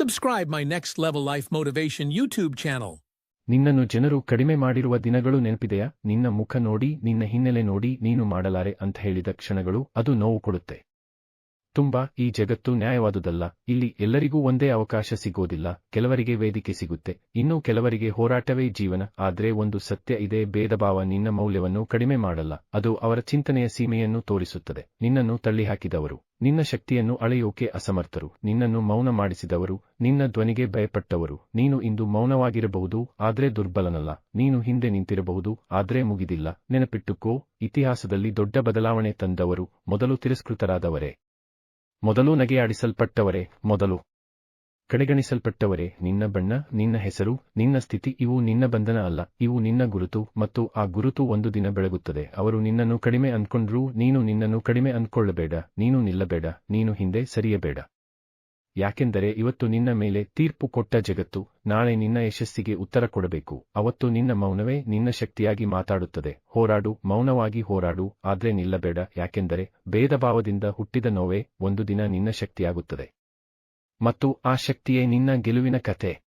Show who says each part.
Speaker 1: Subscribe my Next Level Life Motivation YouTube channel.
Speaker 2: ನಿನ್ನನ್ನು ಜನರು ಕಡಿಮೆ ಮಾಡಿರುವ ದಿನಗಳು ನೆನಪಿದೆಯಾ? ನಿನ್ನ ಮುಖ ನೋಡಿ, ನಿನ್ನ ಹಿನ್ನೆಲೆ ನೋಡಿ ನೀನು ಮಾಡಲಾರೆ ಅಂತ ಹೇಳಿದ ಕ್ಷಣಗಳು, ಅದು ನೋವು ಕೊಡುತ್ತೆ. ಈ ಜಗತ್ತು ನ್ಯಾಯವಾದುದಲ್ಲ. ಇಲ್ಲಿ ಎಲ್ಲರಿಗೂ ಒಂದೇ ಅವಕಾಶ ಸಿಗೋದಿಲ್ಲ. ಕೆಲವರಿಗೆ ವೇದಿಕೆ ಸಿಗುತ್ತೆ, ಇನ್ನು ಕೆಲವರಿಗೆ ಹೋರಾಟವೇ ಜೀವನ. ಆದ್ರೆ ಒಂದು ಸತ್ಯ ಇದೆ, ಭೇದಭಾವ ನಿನ್ನ ಮೌಲ್ಯವನ್ನು ಕಡಿಮೆ ಮಾಡಲ್ಲ. ಅದು ಅವರ ಚಿಂತನೆಯ ಸೀಮೆಯನ್ನು ತೋರಿಸುತ್ತದೆ. ನಿನ್ನನ್ನು ತಳ್ಳಿಹಾಕಿದವರು, ನಿನ್ನ ಶಕ್ತಿಯನ್ನು ಅಳೆಯೋಕೆ ಅಸಮರ್ಥರು, ನಿನ್ನನ್ನು ಮೌನ ಮಾಡಿಸಿದವರು, ನಿನ್ನ ಧ್ವನಿಗೆ ಭಯಪಟ್ಟವರು. ನೀನು ಇಂದು ಮೌನವಾಗಿರಬಹುದು, ಆದ್ರೆ ದುರ್ಬಲನಲ್ಲ. ನೀನು ಹಿಂದೆ ನಿಂತಿರಬಹುದು, ಆದ್ರೆ ಮುಗಿದಿಲ್ಲ. ನೆನಪಿಟ್ಟುಕೋ, ಇತಿಹಾಸದಲ್ಲಿ ದೊಡ್ಡ ಬದಲಾವಣೆ ತಂದವರು ಮೊದಲು ತಿರಸ್ಕೃತರಾದವರೇ, ಮೊದಲು ನಗೆಯಾಡಿಸಲ್ಪಟ್ಟವರೇ, ಮೊದಲು ಕಡೆಗಣಿಸಲ್ಪಟ್ಟವರೇ. ನಿನ್ನ ಬಣ್ಣ, ನಿನ್ನ ಹೆಸರು, ನಿನ್ನ ಸ್ಥಿತಿ ಇವು ನಿನ್ನ ಬಂಧನ ಅಲ್ಲ, ಇವು ನಿನ್ನ ಗುರುತು. ಮತ್ತು ಆ ಗುರುತು ಒಂದು ದಿನ ಬೆಳಗುತ್ತದೆ. ಅವರು ನಿನ್ನನ್ನು ಕಡಿಮೆ ಅಂದ್ಕೊಂಡ್ರೂ ನೀನು ನಿನ್ನನ್ನು ಕಡಿಮೆ ಅಂದ್ಕೊಳ್ಳಬೇಡ. ನೀನು ನಿಲ್ಲಬೇಡ, ನೀನು ಹಿಂದೆ ಸರಿಯಬೇಡ. ಯಾಕೆಂದರೆ ಇವತ್ತು ನಿನ್ನ ಮೇಲೆ ತೀರ್ಪು ಕೊಟ್ಟ ಜಗತ್ತು ನಾಳೆ ನಿನ್ನ ಯಶಸ್ಸಿಗೆ ಉತ್ತರ ಕೊಡಬೇಕು. ಅವತ್ತು ನಿನ್ನ ಮೌನವೇ ನಿನ್ನ ಶಕ್ತಿಯಾಗಿ ಮಾತಾಡುತ್ತದೆ. ಹೋರಾಡು, ಮೌನವಾಗಿ ಹೋರಾಡು, ಆದ್ರೆ ನಿಲ್ಲಬೇಡ. ಯಾಕೆಂದರೆ ಭೇದಭಾವದಿಂದ ಹುಟ್ಟಿದ ನೋವೇ ಒಂದು ದಿನ ನಿನ್ನ ಶಕ್ತಿಯಾಗುತ್ತದೆ. ಮತ್ತು ಆ ಶಕ್ತಿಯೇ ನಿನ್ನ ಗೆಲುವಿನ ಕಥೆ.